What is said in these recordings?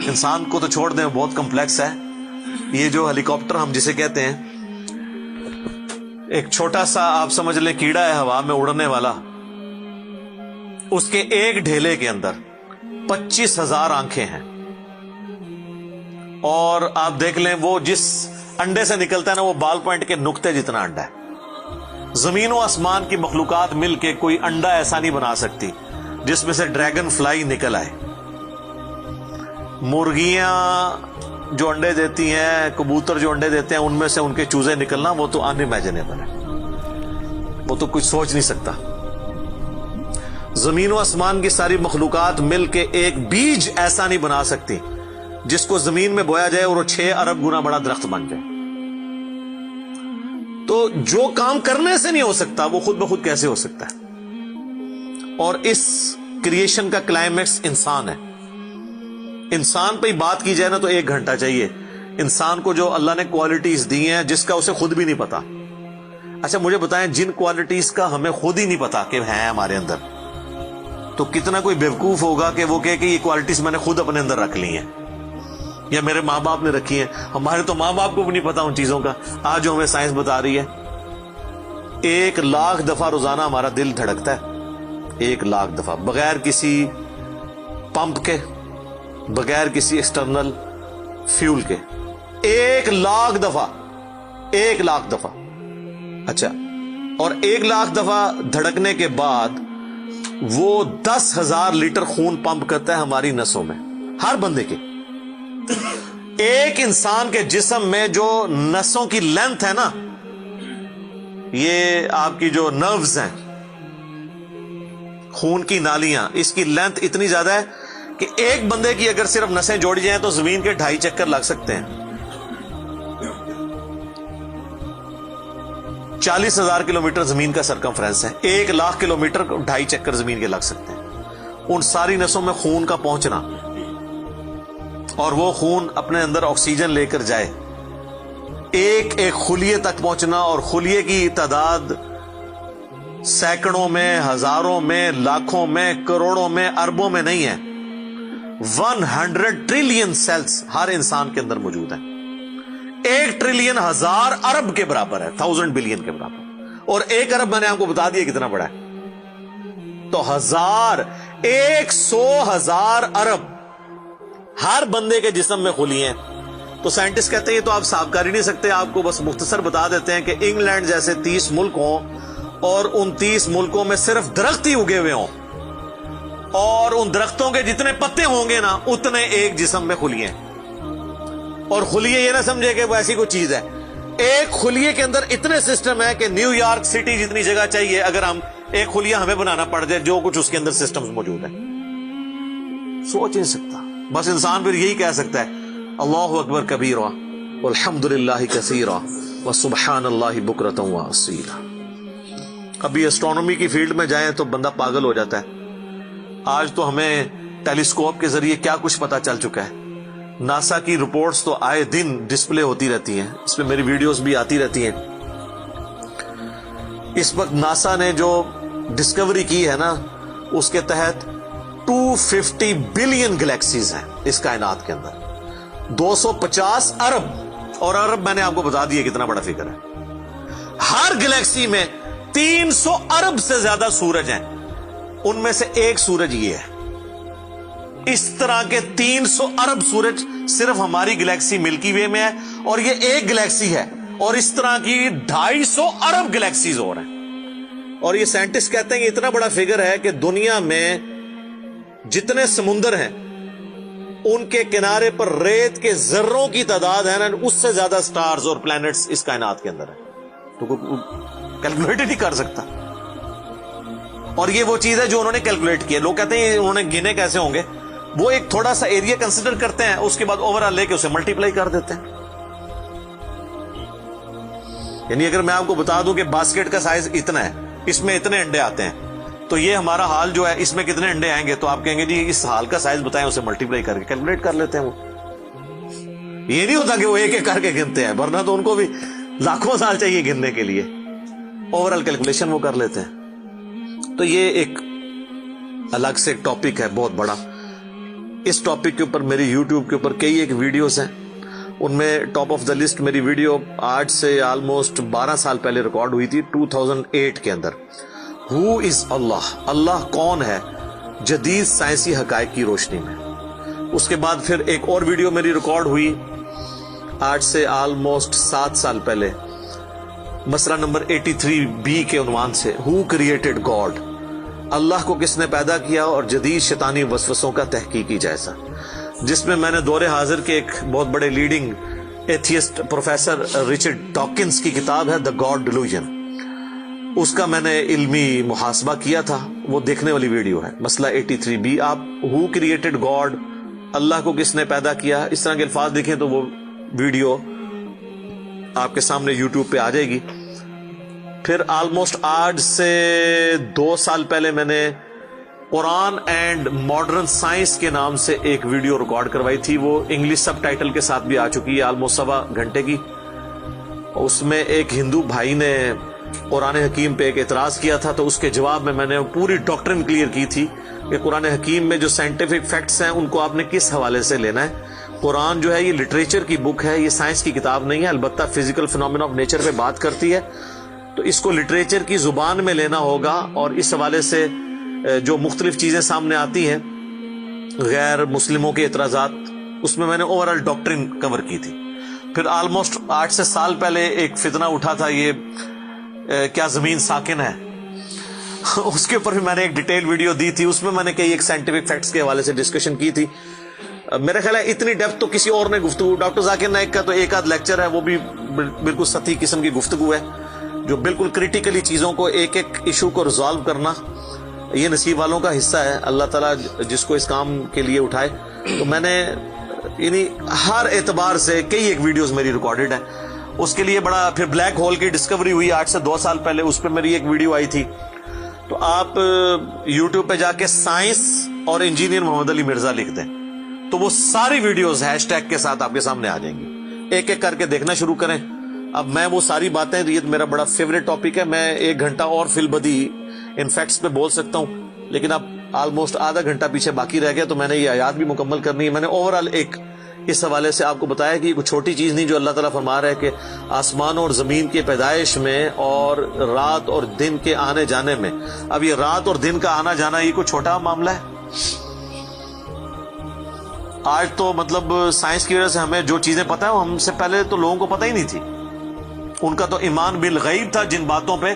انسان کو تو چھوڑ دیں، بہت کمپلیکس ہے. یہ جو ہیلی کاپٹر ہم جسے کہتے ہیں، ایک چھوٹا سا آپ سمجھ لیں کیڑا ہے ہوا میں اڑنے والا، اس کے ایک ڈھیلے کے اندر 25,000 آنکھیں ہیں. اور آپ دیکھ لیں وہ جس انڈے سے نکلتا ہے نا، وہ بال پوائنٹ کے نقطے جتنا انڈا ہے. زمین و آسمان کی مخلوقات مل کے کوئی انڈا ایسا نہیں بنا سکتی جس میں سے ڈریگن فلائی نکل آئے. مرغیاں جو انڈے دیتی ہیں، کبوتر جو انڈے دیتے ہیں، ان میں سے ان کے چوزے نکلنا وہ تو ان امیجنیبل ہے، وہ تو کچھ سوچ نہیں سکتا. زمین و آسمان کی ساری مخلوقات مل کے ایک بیج ایسا نہیں بنا سکتی جس کو زمین میں بویا جائے اور وہ 6 ارب گنا بڑا درخت بن جائے. تو جو کام کرنے سے نہیں ہو سکتا وہ خود بخود کیسے ہو سکتا ہے؟ اور اس کریشن کا کلائمیکس انسان ہے. انسان پہ ہی بات کی جائے نا تو 1 گھنٹہ چاہیے. انسان کو جو اللہ نے کوالٹیز دی ہیں جس کا اسے خود بھی نہیں پتا. اچھا مجھے بتائیں، جن کوالٹیز کا ہمیں خود ہی نہیں پتا کہ ہیں ہمارے اندر، تو کتنا کوئی بیوقوف ہوگا کہ وہ کہے کہ یہ کوالٹیز میں نے خود اپنے اندر رکھ لی ہیں یا میرے ماں باپ نے رکھی ہیں. ہمارے تو ماں باپ کو بھی نہیں پتا ان چیزوں کا. آج جو ہمیں سائنس بتا رہی ہے، 1,00,000 دفعہ روزانہ ہمارا دل دھڑکتا ہے. 1,00,000 دفعہ بغیر کسی پمپ کے، بغیر کسی ایکسٹرنل فیول کے. 1,00,000 دفعہ، 1,00,000 دفعہ. اچھا، اور 1,00,000 دفعہ دھڑکنے کے بعد وہ 10,000 لیٹر خون پمپ کرتا ہے ہماری نسوں میں، ہر بندے کے. ایک انسان کے جسم میں جو نسوں کی لینتھ ہے نا، یہ آپ کی جو نروز ہیں، خون کی نالیاں، اس کی لینتھ اتنی زیادہ ہے کہ ایک بندے کی اگر صرف نسیں جوڑی جائیں تو زمین کے 2.5 چکر لگ سکتے ہیں. 40,000 کلومیٹر زمین کا سرکمفرنس ہے. 1,00,000 کلومیٹر 2.5 چکر زمین کے لگ سکتے ہیں. ان ساری نسوں میں خون کا پہنچنا اور وہ خون اپنے اندر آکسیجن لے کر جائے، ایک ایک خلیے تک پہنچنا، اور خلیے کی تعداد سینکڑوں میں، ہزاروں میں، لاکھوں میں، کروڑوں میں، اربوں میں نہیں ہے. 100 ٹریلین سیلز ہر انسان کے اندر موجود ہیں. 1 ٹریلین 1000 ارب کے برابر ہے، 1000 بلین کے برابر. اور 1 ارب میں نے آپ کو بتا دیا کتنا بڑا ہے. تو 100,000 ارب ہر بندے کے جسم میں خلیے ہیں. تو سائنٹسٹ کہتے ہیں یہ تو آپ صاف کر ہی نہیں سکتے. آپ کو بس مختصر بتا دیتے ہیں کہ انگلینڈ جیسے 30 ملک ہوں اور ان 30 ملکوں میں صرف درخت ہی اگے ہوئے ہوں، اور ان درختوں کے جتنے پتے ہوں گے نا اتنے ایک جسم میں خلیے ہیں. اور خلیے یہ نہ سمجھے کہ وہ ایسی کوئی چیز ہے. ایک خلیے کے اندر اتنے سسٹم ہے کہ نیو یارک سٹی جتنی جگہ چاہیے اگر ہم ایک خلیہ ہمیں بنانا پڑ جائے، جو کچھ اس کے اندر سسٹمز موجود ہیں. سوچ نہیں سکتا. بس انسان پھر یہی کہہ سکتا ہے اللہ اکبر کبیرا والحمد للہ کثیرا وسبحان اللہ بکرۃ واصیلا. ابھی اسٹرانومی کی فیلڈ میں جائیں تو بندہ پاگل ہو جاتا ہے. آج تو ہمیں ٹیلیسکوپ کے ذریعے کیا کچھ پتا چل چکا ہے. ناسا کی رپورٹس تو آئے دن ڈسپلے ہوتی رہتی ہیں، اس میں میری ویڈیوز بھی آتی رہتی ہیں. اس وقت ناسا نے جو ڈسکوری کی ہے نا، اس کے تحت 250 بلین گلیکسیز ہیں اس کائنات کے اندر. 250 ارب، اور ارب میں نے آپ کو بتا دیا کتنا بڑا فگر ہے. ہر گلیکسی میں 300 ارب سے زیادہ سورج ہیں. ان میں سے ایک سورج یہ ہے. اس طرح کے 300 ارب سورج صرف ہماری گلیکسی ملکی وے میں ہے، اور یہ ایک گلیکسی ہے. اور اس طرح کی 250 ارب گلیکسیز اور ہیں. اور یہ سائنٹسٹ کہتے ہیں کہ اتنا بڑا فگر ہے کہ دنیا میں جتنے سمندر ہیں ان کے کنارے پر ریت کے ذروں کی تعداد ہے نا، اس سے زیادہ سٹارز اور پلانٹس اس کائنات کے اندر ہے. تو کیلکولیٹ ہی نہیں کر سکتا. اور یہ وہ چیز ہے جو انہوں نے کیلکولیٹ کی ہے. لوگ کہتے ہیں انہوں نے گنے کیسے ہوں گے. وہ ایک تھوڑا سا ایریا کنسیڈر کرتے ہیں، اس کے بعد اوور آل لے کے اسے ملٹیپلائی کر دیتے ہیں. یعنی اگر میں آپ کو بتا دوں کہ باسکٹ کا سائز اتنا ہے، اس میں اتنے انڈے آتے ہیں، تو یہ ہمارا حال جو ہے اس میں کتنے انڈے آئیں گے، تو آپ کہیں گے جی اس حال کا سائز بتائیں، اسے ملٹیپلائی کر کے کیلکولیٹ کر لیتے ہیں. وہ یہ نہیں ہوتا کہ وہ ایک ایک کر کے گنتے ہیں، ورنہ تو ان کو بھی لاکھوں سال چاہیے گننے کے لیے. اوور آل کیلکولیشن وہ کر لیتے ہیں. تو یہ ایک الگ سے ٹاپک ہے بہت بڑا. اس ٹاپک کے اوپر میری یوٹیوب کے اوپر کئی ایک ویڈیوز ہیں. ان میں ٹاپ آف دا لسٹ میری ویڈیو آج سے آلموسٹ 12 سال پہلے ریکارڈ ہوئی تھی 2008 کے اندر. ہو از اللہ, اللہ کون ہے جدید سائنسی حقائق کی روشنی میں. اس کے بعد پھر ایک اور ویڈیو میری ریکارڈ ہوئی آج سے آلموسٹ 7 سال پہلے, مسئلہ نمبر 83B کے عنوان سے, ہو کریٹڈ گاڈ, اللہ کو کس نے پیدا کیا اور جدید شیطانی وسوسوں کا تحقیقی جائزہ, جس میں نے دور حاضر کے ایک بہت بڑے leading atheist professor Richard Dawkins کی کتاب ہے دا گاڈ ڈیلوژن, اس کا میں نے علمی محاسبہ کیا تھا. وہ دیکھنے والی ویڈیو ہے, مسئلہ 83B. آپ ہو کریٹڈ گاڈ, اللہ کو کس نے پیدا کیا, اس طرح کے الفاظ دیکھیں تو وہ ویڈیو آپ کے سامنے یوٹیوب پہ آ جائے گی. پھر آلموسٹ آج سے 2 سال پہلے میں نے قرآن اینڈ ماڈرن سائنس کے نام سے ایک ویڈیو ریکارڈ کروائی تھی. وہ انگلش سب ٹائٹل کے ساتھ بھی آ چکی ہے, آلموسٹ 1.25 گھنٹے کی. اس میں ایک ہندو بھائی نے قرآن حکیم پہ ایک اعتراض کیا تھا, تو اس کے جواب میں نے پوری ڈاکٹرن کلیئر کی تھی کہ قرآن حکیم میں جو سائنٹیفک فیکٹس ہیں ان کو آپ نے کس حوالے سے لینا ہے. قرآن جو ہے یہ لٹریچر کی بک ہے, یہ سائنس کی کتاب نہیں ہے, البتہ فزیکل فینومینا آف نیچر پہ بات کرتی ہے, تو اس کو لٹریچر کی زبان میں لینا ہوگا. اور اس حوالے سے جو مختلف چیزیں سامنے آتی ہیں, غیر مسلموں کے اعتراضات, اس میں نے اوورال ڈاکٹرن کور کی تھی. پھر آلموسٹ 8 سے سال پہلے ایک فتنہ اٹھا تھا, یہ کیا زمین ساکن ہے, اس کے اوپر بھی میں نے ایک ڈیٹیل ویڈیو دی تھی. اس میں نے کئی ایک سائنٹیفک فیکٹس کے حوالے سے ڈسکشن کی تھی. میرا خیال ہے اتنی ڈیپتھ تو کسی اور نے گفتگو, ڈاکٹر ذاکر نائک کا تو ایک آدھ لیکچر ہے, وہ بھی بالکل سطحی قسم کی گفتگو ہے, جو بالکل کریٹیکلی چیزوں کو ایک ایک ایشو کو ریزالو کرنا یہ نصیب والوں کا حصہ ہے. اللہ تعالیٰ جس کو اس کام کے لیے اٹھائے. تو میں نے یعنی ہر اعتبار سے کئی ایک ویڈیوز میری ریکارڈڈ ہے. اس کے لیے بڑا پھر بلیک ہول کی ڈسکوری ہوئی آج سے 2 سال پہلے, اس پہ میری ایک ویڈیو آئی تھی. تو آپ یوٹیوب پہ جا کے سائنس اور انجینئر محمد علی مرزا لکھ دیں تو وہ ساری ویڈیوز ہیش ٹیگ کے ساتھ آپ کے سامنے آ جائیں گی. ایک ایک کر کے دیکھنا شروع کریں. اب میں وہ ساری باتیں, یہ میرا بڑا فیوریٹ ٹاپک ہے, میں 1 گھنٹہ اور فی البدی ان فیکٹس پہ بول سکتا ہوں, لیکن اب آلموسٹ آدھا گھنٹہ پیچھے باقی رہ گیا, تو میں نے یہ آیات بھی مکمل کرنی ہے. میں نے اوورال ایک اس حوالے سے آپ کو بتایا کہ یہ کوئی چھوٹی چیز نہیں جو اللہ تعالیٰ فرما رہا ہے کہ آسمان اور زمین کے پیدائش میں اور رات اور دن کے آنے جانے میں. اب یہ رات اور دن کا آنا جانا یہ کوئی چھوٹا معاملہ ہے. آج تو مطلب سائنس کی وجہ سے ہمیں جو چیزیں پتہ ہیں ہم سے پہلے تو لوگوں کو پتہ ہی نہیں تھی. ان کا تو ایمان بالغیب تھا جن باتوں پہ,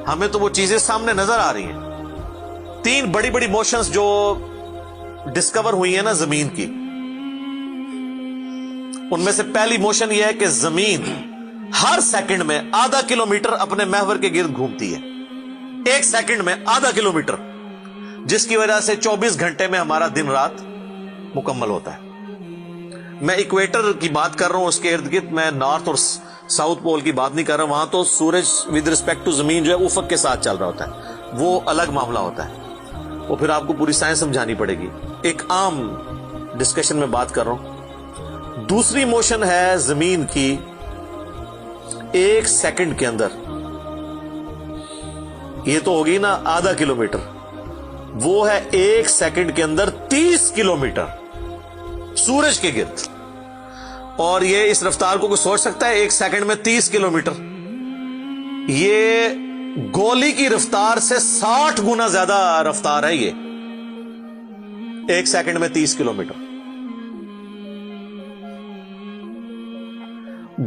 ہمیں تو وہ چیزیں سامنے نظر آ رہی ہیں. 3 بڑی بڑی موشنز جو ڈسکور ہوئی ہیں نا زمین کی, ان میں سے پہلی موشن یہ ہے کہ زمین ہر سیکنڈ میں آدھا کلومیٹر اپنے محور کے گرد گھومتی ہے. 1 سیکنڈ میں آدھا کلومیٹر, جس کی وجہ سے 24 گھنٹے میں ہمارا دن رات مکمل ہوتا ہے. میں ایکویٹر کی بات کر رہا ہوں, اس کے ارد گرد, میں نارتھ اور ساؤتھ پول کی بات نہیں کر رہا. وہاں تو سورج ود ریسپیکٹ ٹو زمین جو ہے افق کے ساتھ چل رہا ہوتا ہے, وہ الگ معاملہ ہوتا ہے, وہ پھر آپ کو پوری سائنس سمجھانی پڑے گی. ایک عام ڈسکشن میں بات کر رہا ہوں. دوسری موشن ہے زمین کی 1 سیکنڈ کے اندر, یہ تو ہوگی نا آدھا کلومیٹر, وہ ہے 1 سیکنڈ کے اندر 30 کلومیٹر سورج کے گرد. اور یہ اس رفتار کو کوئی سوچ سکتا ہے 1 سیکنڈ میں 30 کلومیٹر؟ یہ گولی کی رفتار سے 60 گنا زیادہ رفتار ہے. یہ 1 سیکنڈ میں 30 کلومیٹر.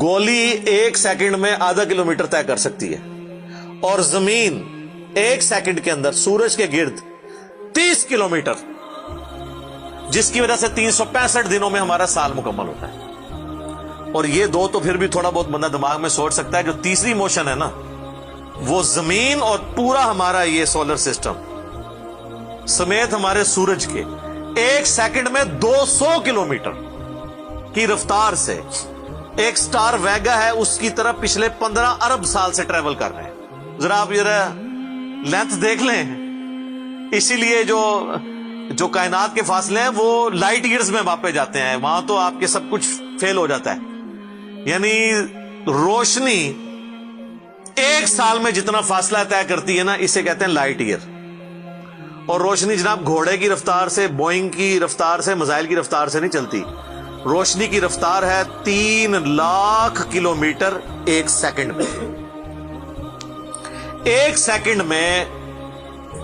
گولی 1 سیکنڈ میں آدھا کلومیٹر طے کر سکتی ہے, اور زمین 1 سیکنڈ کے اندر سورج کے گرد 30 کلومیٹر, جس کی وجہ سے 365 دنوں میں ہمارا سال مکمل ہوتا ہے. اور یہ 2 تو پھر بھی تھوڑا بہت بندہ دماغ میں سوچ سکتا ہے. جو تیسری موشن ہے نا, وہ زمین اور پورا ہمارا یہ سولر سسٹم سمیت ہمارے سورج کے 1 سیکنڈ میں 200 کلومیٹر کی رفتار سے ایک سٹار ویگا ہے, اس کی طرف پچھلے 15 ارب سال سے ٹریول کر رہے ہیں. ذرا آپ ذرا لینتھ دیکھ لیں. اسی لیے جو کائنات کے فاصلے ہیں وہ لائٹ ایئرز میں ماپے جاتے ہیں. وہاں تو آپ کے سب کچھ فیل ہو جاتا ہے. یعنی روشنی 1 سال میں جتنا فاصلہ طے کرتی ہے نا, اسے کہتے ہیں لائٹ ایئر. اور روشنی جناب گھوڑے کی رفتار سے، بوئنگ کی رفتار سے، میزائل کی رفتار سے نہیں چلتی. روشنی کی رفتار ہے 3 لاکھ کلومیٹر ایک سیکنڈ میں. ایک سیکنڈ میں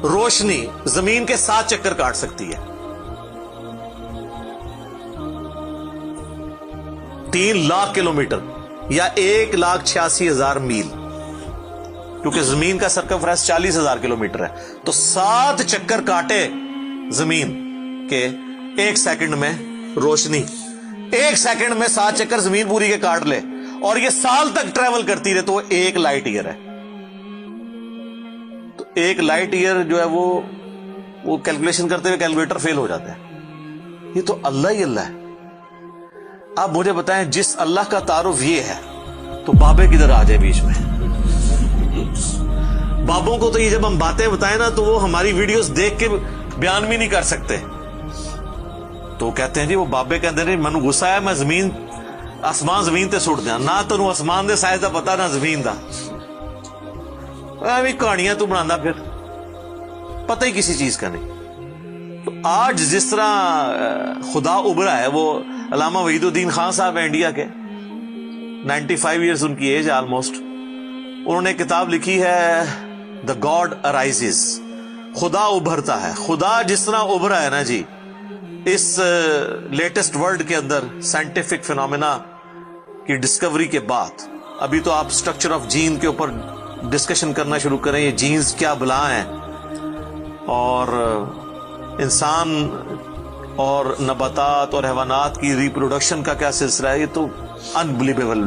روشنی زمین کے 7 چکر کاٹ سکتی ہے. 3 لاکھ کلومیٹر یا 1,86,000 میل، کیونکہ زمین کا سرکمفرنس 40,000 کلومیٹر ہے. تو 7 چکر کاٹے زمین کے ایک سیکنڈ میں روشنی، ایک سیکنڈ میں 7 چکر زمین پوری کے کاٹ لے، اور یہ سال تک ٹریول کرتی رہے، تو وہ 1 لائٹ ایئر ہے. تو 1 لائٹ ایئر جو ہے وہ کیلکولیشن کرتے ہوئے کیلکولیٹر فیل ہو جاتا ہے. یہ تو اللہ ہی اللہ ہے. آپ مجھے بتائیں، جس اللہ کا تعارف یہ ہے تو بابے کدھر آ جائے بیچ میں؟ بابوں کو تو یہ جب ہم باتیں بتائیں نا تو وہ ہماری ویڈیوز دیکھ کے بیان بھی نہیں کر سکتے. تو کہتے ہیں جی وہ بابے کہتے ہیں من غصہ ہے، میں زمین آسمان زمین تے سٹ دیا، نہ تو آسمان دے سائز دا پتا نہ زمین دا. کہانیاں تو بنانا پھر پتہ ہی کسی چیز کا نہیں. تو آج جس طرح خدا ابھرا ہے، وہ علامہ وحید الدین خان صاحب ہیں انڈیا کے، 95 ایئرز ان کی ایج آلموسٹ. انہوں نے کتاب لکھی ہے دا گاڈ ارائزز، خدا ابھرتا ہے. خدا جس طرح ابھرا ہے نا جی اس لیٹسٹ ورلڈ کے اندر سائنٹیفک فینومینا کی ڈسکوری کے بعد، ابھی تو آپ سٹرکچر آف جین کے اوپر ڈسکشن کرنا شروع کریں، یہ جینز کیا بلا ہیں، اور انسان اور نباتات اور حیوانات کی ریپروڈکشن کا کیا سلسلہ ہے. یہ تو انبلیویبل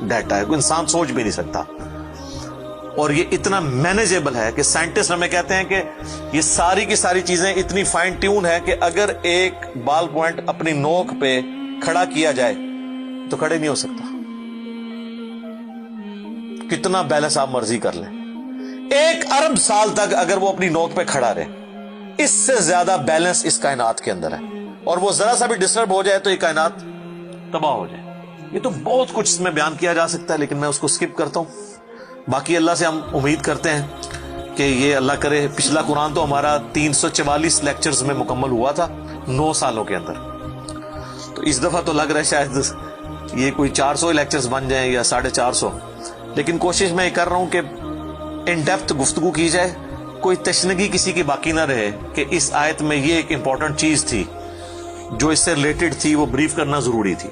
ڈیٹا ہے، کوئی انسان سوچ بھی نہیں سکتا. اور یہ اتنا مینیجیبل ہے کہ سائنٹسٹ ہمیں کہتے ہیں کہ یہ ساری کی ساری چیزیں اتنی فائن ٹیون ہے کہ اگر ایک بال پوائنٹ اپنی نوک پہ کھڑا کیا جائے تو کھڑے نہیں ہو سکتا. کتنا بیلنس آپ مرضی کر لیں، 1 ارب سال تک اگر وہ اپنی نوک پہ کھڑا رہے، اس سے زیادہ بیلنس اس کائنات کے اندر ہے. اور وہ ذرا سا بھی ڈسٹرب ہو جائے تو یہ کائنات تباہ ہو جائے. یہ تو بہت کچھ اس میں بیان کیا جا سکتا ہے، لیکن میں اس کو سکپ کرتا ہوں. باقی اللہ سے ہم امید کرتے ہیں کہ یہ اللہ کرے. پچھلا قرآن تو ہمارا 344 لیکچرز میں مکمل ہوا تھا 9 سالوں کے اندر. تو اس دفعہ تو لگ رہا ہے شاید یہ کوئی 400 لیکچرز بن جائیں یا 450. لیکن کوشش میں یہ کر رہا ہوں کہ ان ڈیپتھ گفتگو کی جائے، کوئی تشنگی کسی کی باقی نہ رہے کہ اس آیت میں یہ ایک امپورٹنٹ چیز تھی جو اس سے ریلیٹڈ تھی، وہ بریف کرنا ضروری تھی.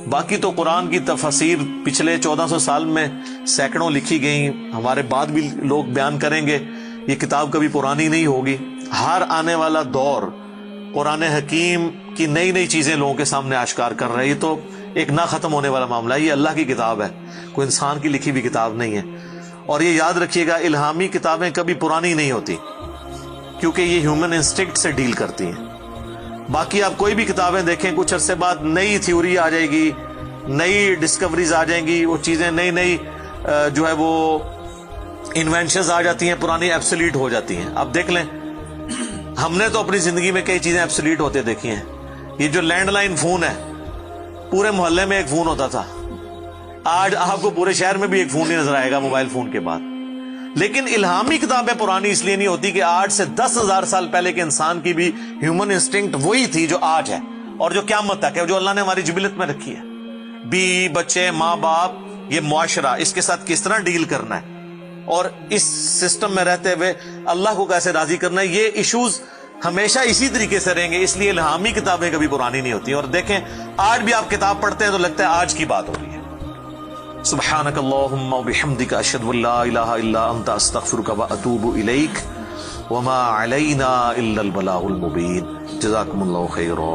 باقی تو قرآن کی تفاسیر پچھلے 1400 سال میں سینکڑوں لکھی گئیں، ہمارے بعد بھی لوگ بیان کریں گے. یہ کتاب کبھی پرانی نہیں ہوگی. ہر آنے والا دور قرآن حکیم کی نئی نئی چیزیں لوگوں کے سامنے آشکار کر رہے ہیں. یہ تو ایک نہ ختم ہونے والا معاملہ ہے. یہ اللہ کی کتاب ہے، کوئی انسان کی لکھی ہوئی کتاب نہیں ہے. اور یہ یاد رکھیے گا، الہامی کتابیں کبھی پرانی نہیں ہوتی، کیونکہ یہ ہیومن انسٹنکٹ سے ڈیل کرتی ہیں. باقی آپ کوئی بھی کتابیں دیکھیں، کچھ عرصے بعد نئی تھیوری آ جائے گی، نئی ڈسکوریز آ جائیں گی، وہ چیزیں نئی جو ہے وہ انوینشنز آ جاتی ہیں، پرانی ایبسلیٹ ہو جاتی ہیں. آپ دیکھ لیں، ہم نے تو اپنی زندگی میں کئی چیزیں ایبسلیٹ ہوتے دیکھی ہیں. یہ جو لینڈ لائن فون ہے، پورے محلے میں ایک فون ہوتا تھا. آج آپ کو پورے شہر میں بھی ایک فون نہیں نظر آئے گا موبائل فون کے بعد. لیکن الہامی کتابیں پرانی اس لیے نہیں ہوتی کہ آج سے 10,000 سال پہلے کے انسان کی بھی ہیومن انسٹنکٹ وہی تھی جو آج ہے اور جو قیامت تک ہے، جو اللہ نے ہماری جبلت میں رکھی ہے. بیوی بچے، ماں باپ، یہ معاشرہ، اس کے ساتھ کس طرح ڈیل کرنا ہے اور اس سسٹم میں رہتے ہوئے اللہ کو کیسے راضی کرنا ہے، یہ ایشوز ہمیشہ اسی طریقے سے رہیں گے. اس لیے الہامی کتابیں کبھی پرانی نہیں ہوتی. اور دیکھیں، آج بھی آپ کتاب پڑھتے ہیں تو لگتا ہے آج کی بات ہو رہی ہے. سبحانک اللہم و بحمدک، اشہد ان لا الہ الا انت، استغفرک و اتوب الیک، وما علینا الا البلاغ المبین. جزاکم اللہ خیرا.